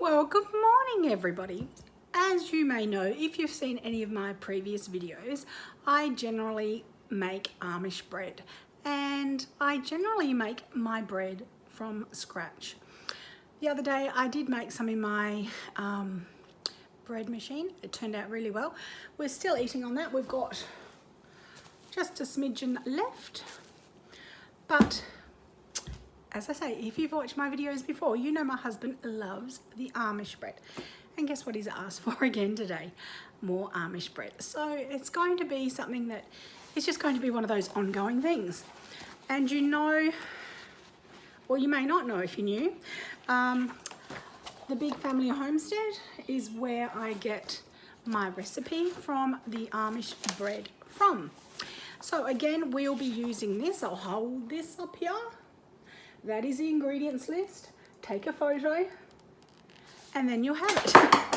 Well, good morning everybody. As you may know, if you've seen any of my previous videos, I generally make Amish bread, and I generally make my bread from scratch. The other day I did make some in my bread machine. It turned out really well. We're still eating on that. We've got just a smidgen left, but as I say, if you've watched my videos before, you know my husband loves the Amish bread. And guess what he's asked for again today? More Amish bread. So it's going to be something that is just going to be one of those ongoing things. And you know, or you may not know if you knew, the Big Family Homestead is where I get my recipe from the Amish bread from. So again, we'll be using this. I'll hold this up here. That is the ingredients list. Take a photo and then you'll have it.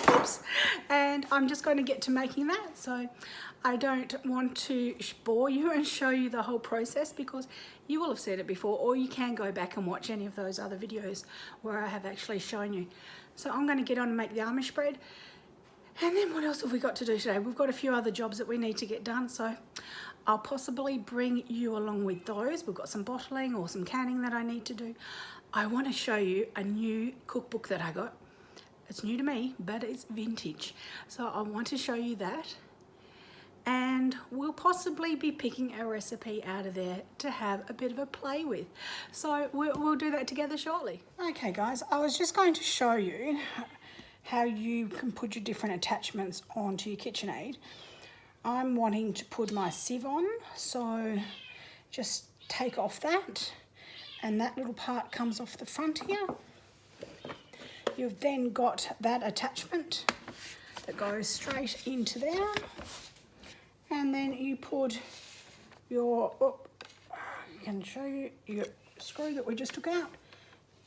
Oops. And I'm just going to get to making that. So I don't want to bore you and show you the whole process because you will have seen it before, or you can go back and watch any of those other videos where I have actually shown you. So I'm going to get on and make the Amish bread. And then what else have we got to do today? We've got a few other jobs that we need to get done. So I'll possibly bring you along with those. We've got some bottling or some canning that I need to do. I want to show you a new cookbook that I got. It's new to me, but it's vintage. So I want to show you that. And we'll possibly be picking a recipe out of there to have a bit of a play with. So we'll do that together shortly. Okay guys, I was just going to show you how you can put your different attachments onto your KitchenAid. I'm wanting to put my sieve on, so just take off that, and that little part comes off the front here. You've then got that attachment that goes straight into there, and then you put your, I can show you, your screw that we just took out,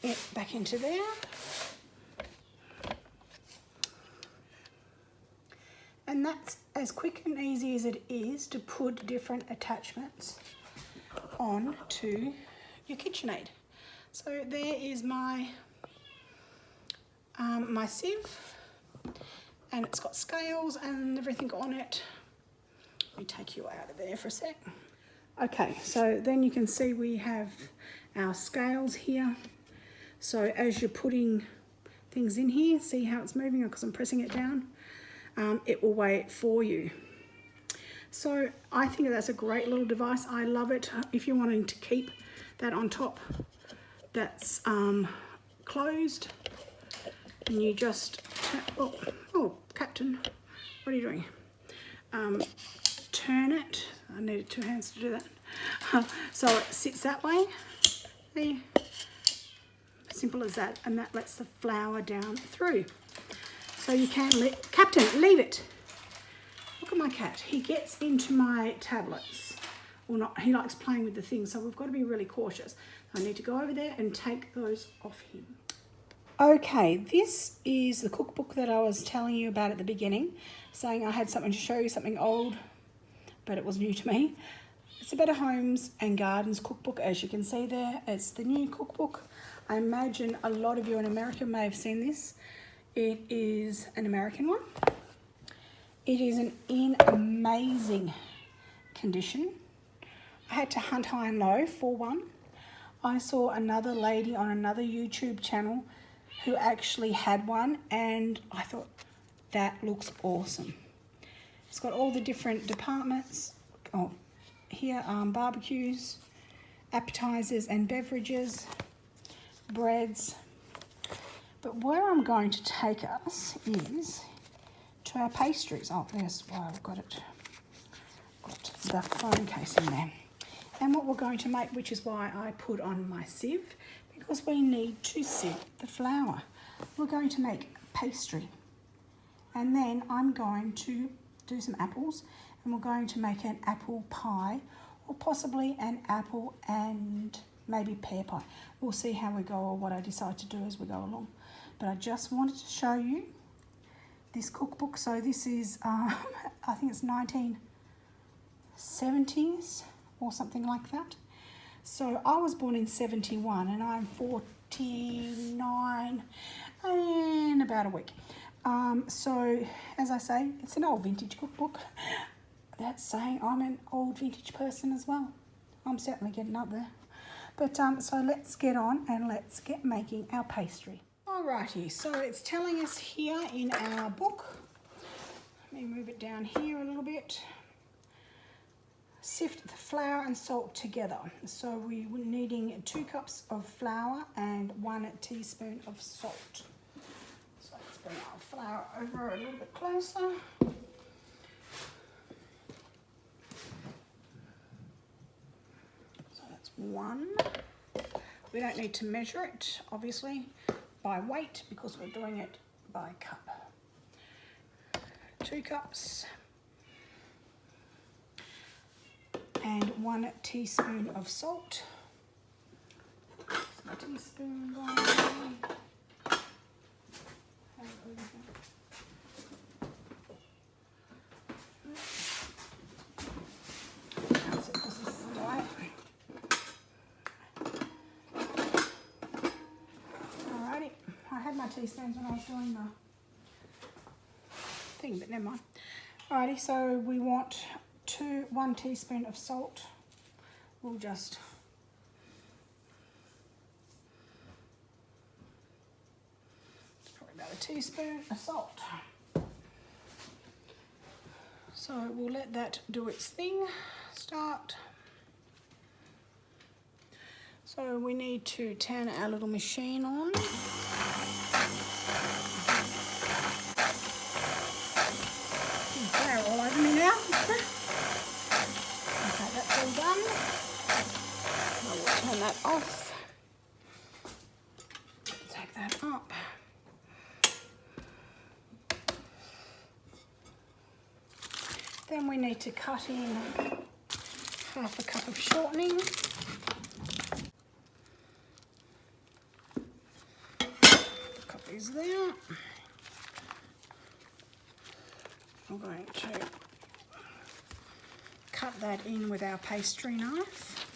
it back into there. And that's as quick and easy as it is to put different attachments on to your KitchenAid. So there is my my sieve, and it's got scales and everything on it. Let me take you out of there for a sec. Okay, so then you can see we have our scales here. So as you're putting things in here, see how it's moving because I'm pressing it down. It will weigh it for you. So I think that's a great little device. I love it. If you're wanting to keep that on top that's closed, and you just, oh Captain, what are you doing? Turn it. I needed 2 hands to do that. So it sits that way. There. Simple as that, and that lets the flour down through. So you can let, Captain, leave it. Look at my cat. He gets into my tablets. Or not, he likes playing with the things, so we've got to be really cautious. I need to go over there and take those off him. Okay, this is the cookbook that I was telling you about at the beginning, saying I had something to show you, something old, but it was new to me. It's a Better Homes and Gardens cookbook, as you can see there. It's the new cookbook. I imagine a lot of you in America may have seen this. It is an American one. It is in amazing condition. I had to hunt high and low for one. I saw another lady on another YouTube channel who actually had one, and I thought, that looks awesome. It's got all the different departments. Oh, here barbecues, appetizers and beverages, breads. But where I'm going to take us is to our pastries. Oh, there's why I've got it. Got the phone case in there. And what we're going to make, which is why I put on my sieve, because we need to sieve the flour. We're going to make pastry. And then I'm going to do some apples, and we're going to make an apple pie, or possibly an apple and maybe pear pie. We'll see how we go, or what I decide to do as we go along. But I just wanted to show you this cookbook. So this is, I think it's 1970s or something like that. So I was born in 71 and I'm 49 in about a week. So as I say, it's an old vintage cookbook. That's saying I'm an old vintage person as well. I'm certainly getting up there. But so let's get on and let's get making our pastry. Alrighty, so it's telling us here in our book, let me move it down here a little bit. Sift the flour and salt together. So we're needing 2 cups of flour and 1 teaspoon of salt. So let's bring our flour over a little bit closer. So that's 1. We don't need to measure it, obviously, by weight because we're doing it by cup. 2 cups. And 1 teaspoon of salt. A teaspoon going on. Alrighty, I had my teaspoons when I was doing the thing, but never mind. Alrighty, so we want 1 teaspoon of salt. We'll just probably about a teaspoon of salt. So we'll let that do its thing. Start. So we need to turn our little machine on. Flour all over me now. Okay, that's all done. I will turn that off. Take that up. Then we need to cut in 1/2 cup of shortening. Cut these there. I'm going to cut that in with our pastry knife.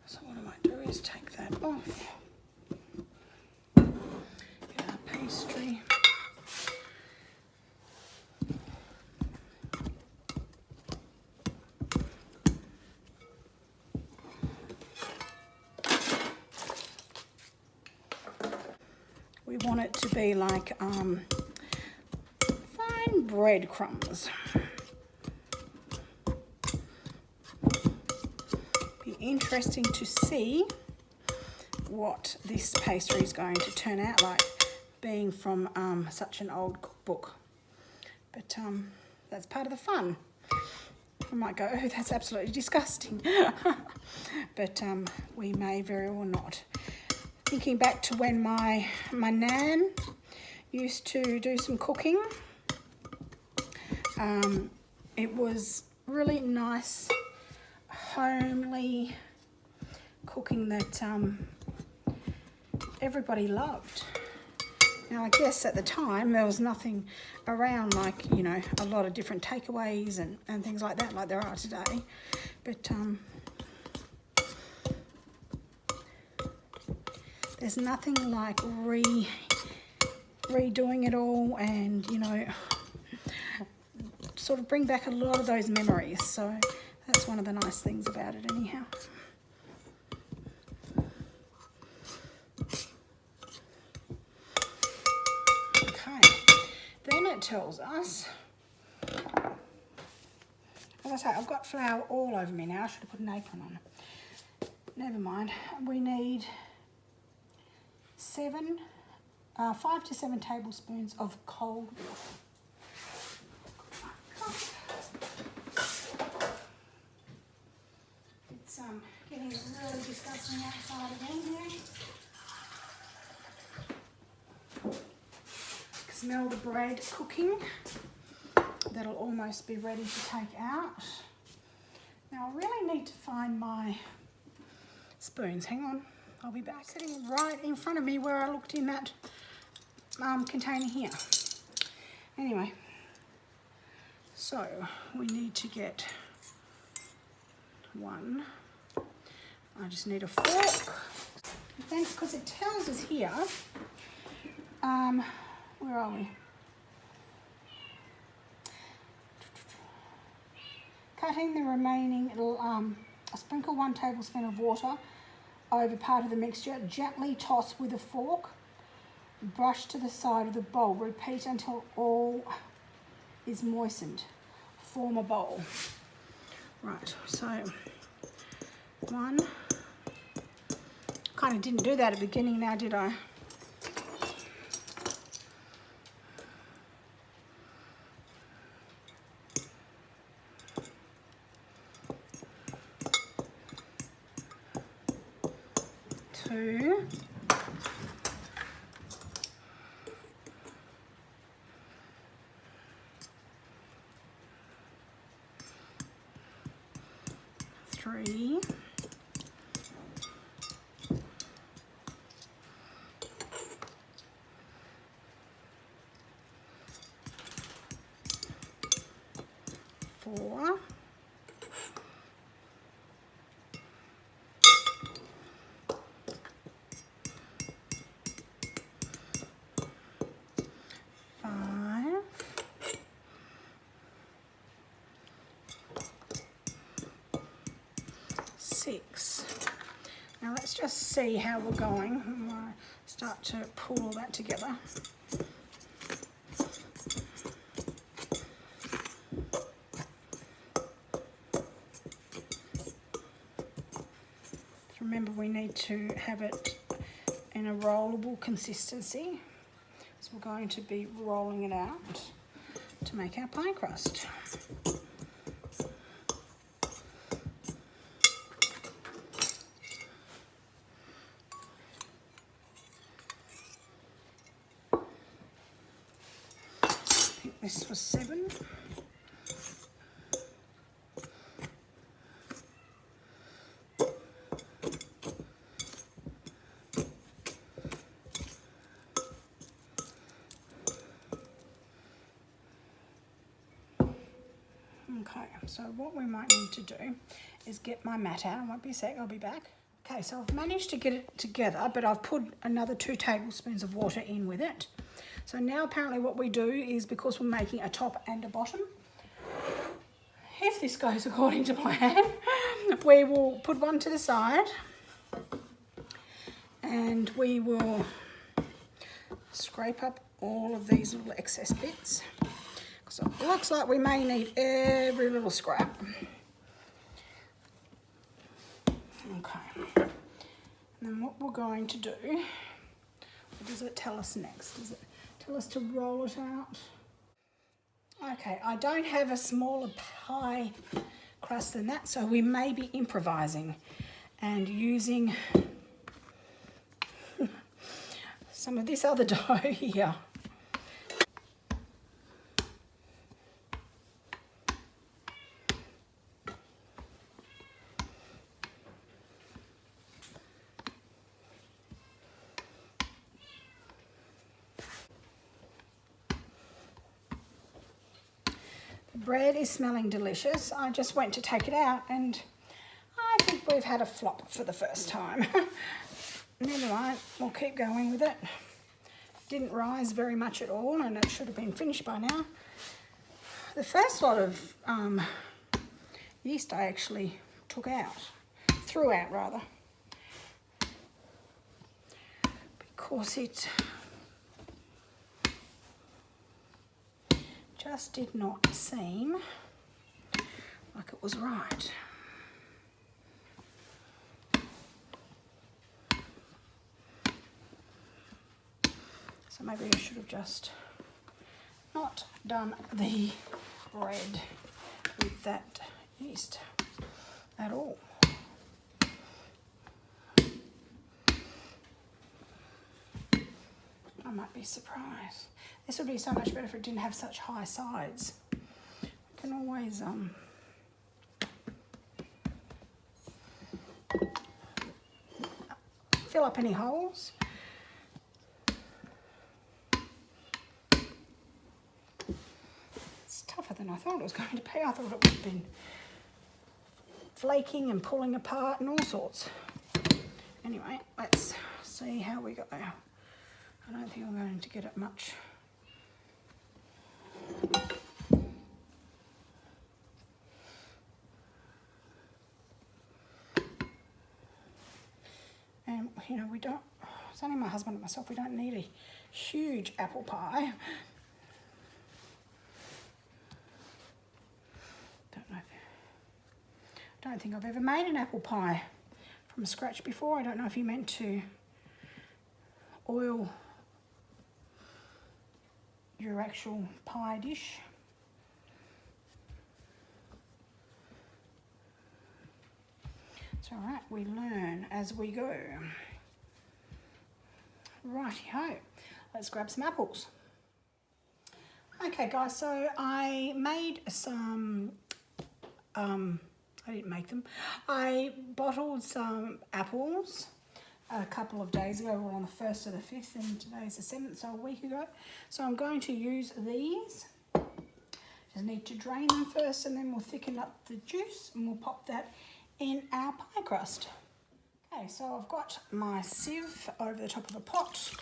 So what I might do is take that off. Get our pastry. We want it to be like fine breadcrumbs. Be interesting to see what this pastry is going to turn out like, being from such an old cookbook. But that's part of the fun. I might go, oh, that's absolutely disgusting. But we may very well not. Thinking back to when my nan used to do some cooking, it was really nice, homely cooking that everybody loved. Now I guess at the time there was nothing around like, you know, a lot of different takeaways and things like that like there are today. But there's nothing like redoing it all and, you know, sort of bring back a lot of those memories. So that's one of the nice things about it anyhow. Okay, then it tells us, as I say, I've got flour all over me now. I should have put an apron on. Never mind. We need 5 to 7 tablespoons of cold water. It's getting really disgusting outside again here. Smell the bread cooking. That'll almost be ready to take out. Now I really need to find my spoons. Hang on, I'll be back. Sitting right in front of me where I looked in that container here. Anyway, so we need to get one. I just need a fork. Thanks, because it tells us here Where are we? Cutting the remaining, sprinkle 1 tablespoon of water over part of the mixture. Gently toss with a fork. Brush to the side of the bowl. Repeat until all is moistened. Form a bowl. Right, so 1. Kind of didn't do that at the beginning now, did I? Two. 3. 4. 5. 6. Now let's just see how we're going. I'm going to start to pull all that together. Remember, we need to have it in a rollable consistency. So we're going to be rolling it out to make our pie crust. I think this was 7. Okay, so what we might need to do is get my mat out. It won't be a sec, I'll be back. Okay, so I've managed to get it together, but I've put another 2 tablespoons of water in with it. So now apparently what we do is, because we're making a top and a bottom, if this goes according to plan, we will put one to the side and we will scrape up all of these little excess bits. So it looks like we may need every little scrap. Okay. And then what we're going to do, what does it tell us next? Does it tell us to roll it out? Okay, I don't have a smaller pie crust than that, so we may be improvising and using some of this other dough here. Bread is smelling delicious. I just went to take it out and I think we've had a flop for the first time. Never mind, we'll keep going with it. Didn't rise very much at all and it should have been finished by now. The first lot of yeast I actually threw out rather, because it just did not seem like it was right. So maybe I should have just not done the bread with that yeast at all. I might be surprised. This would be so much better if it didn't have such high sides. You can always fill up any holes. It's tougher than I thought it was going to be. I thought it would have been flaking and pulling apart and all sorts. Anyway, let's see how we go. I don't think I'm going to get it much. And you know, we don't, it's only my husband and myself, we don't need a huge apple pie. Don't think I've ever made an apple pie from scratch before. I don't know if you meant to oil your actual pie dish. It's all right, we learn as we go. Righty-ho, let's grab some apples. Okay guys, so I made some, I didn't make them. I bottled some apples a couple of days ago. We're on the 1st of the 5th and today's the 7th, so a week ago. So I'm going to use these. Just need to drain them first and then we'll thicken up the juice and we'll pop that in our pie crust. Okay, so I've got my sieve over the top of the pot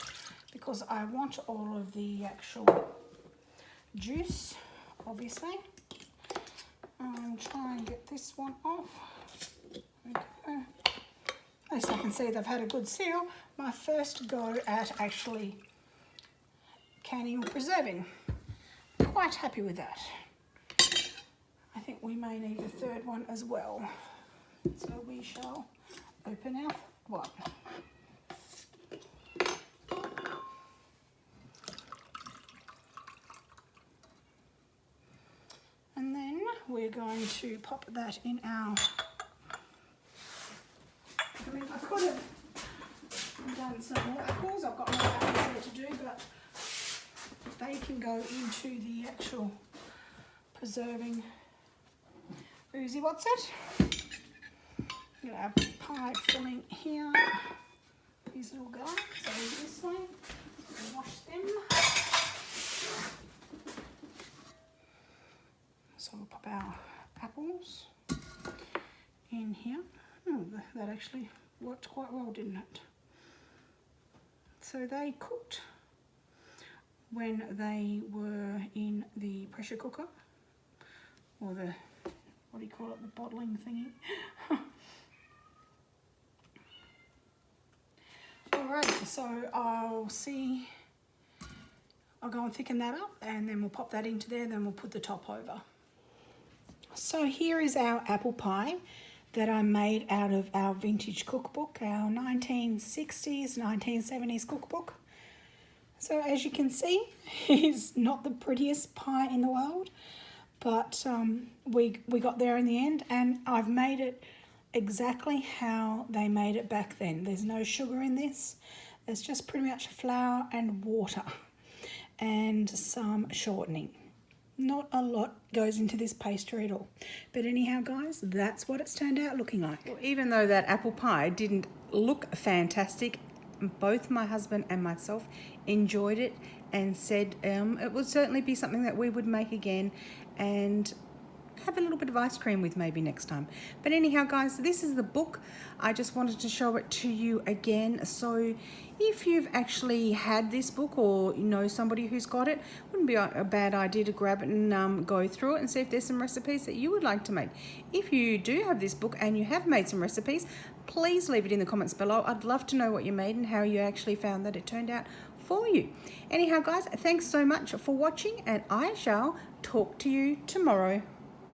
because I want all of the actual juice, obviously. I'm trying to get this one off. Okay. At least I can see they've had a good seal. My first go at actually canning or preserving. Quite happy with that. I think we may need a third one as well. So we shall open our one. And then we're going to pop that in our, I mean, I could have done some more apples. I've got more apples there to do, but they can go into the actual preserving oozy what's it. Got our pie filling here. These little guys, so this way, wash them. So we'll pop our apples in here. Oh, that actually worked quite well, didn't it? So they cooked when they were in the pressure cooker, or the, what do you call it, the bottling thingy. Alright, so I'll go and thicken that up and then we'll pop that into there, then we'll put the top over. So here is our apple pie that I made out of our vintage cookbook, our 1960s, 1970s cookbook. So as you can see, it's not the prettiest pie in the world, but we got there in the end, and I've made it exactly how they made it back then. There's no sugar in this. It's just pretty much flour and water and some shortening. Not a lot goes into this pastry at all. But anyhow, guys, that's what it's turned out looking like. Well, even though that apple pie didn't look fantastic, both my husband and myself enjoyed it and said it would certainly be something that we would make again and have a little bit of ice cream with maybe next time. But anyhow, guys, this is the book. I just wanted to show it to you again. So if you've actually had this book or you know somebody who's got it, wouldn't be a bad idea to grab it and go through it and see if there's some recipes that you would like to make. If you do have this book and you have made some recipes, please leave it in the comments below. I'd love to know what you made and how you actually found that it turned out for you. Anyhow, guys, thanks so much for watching, and I shall talk to you tomorrow.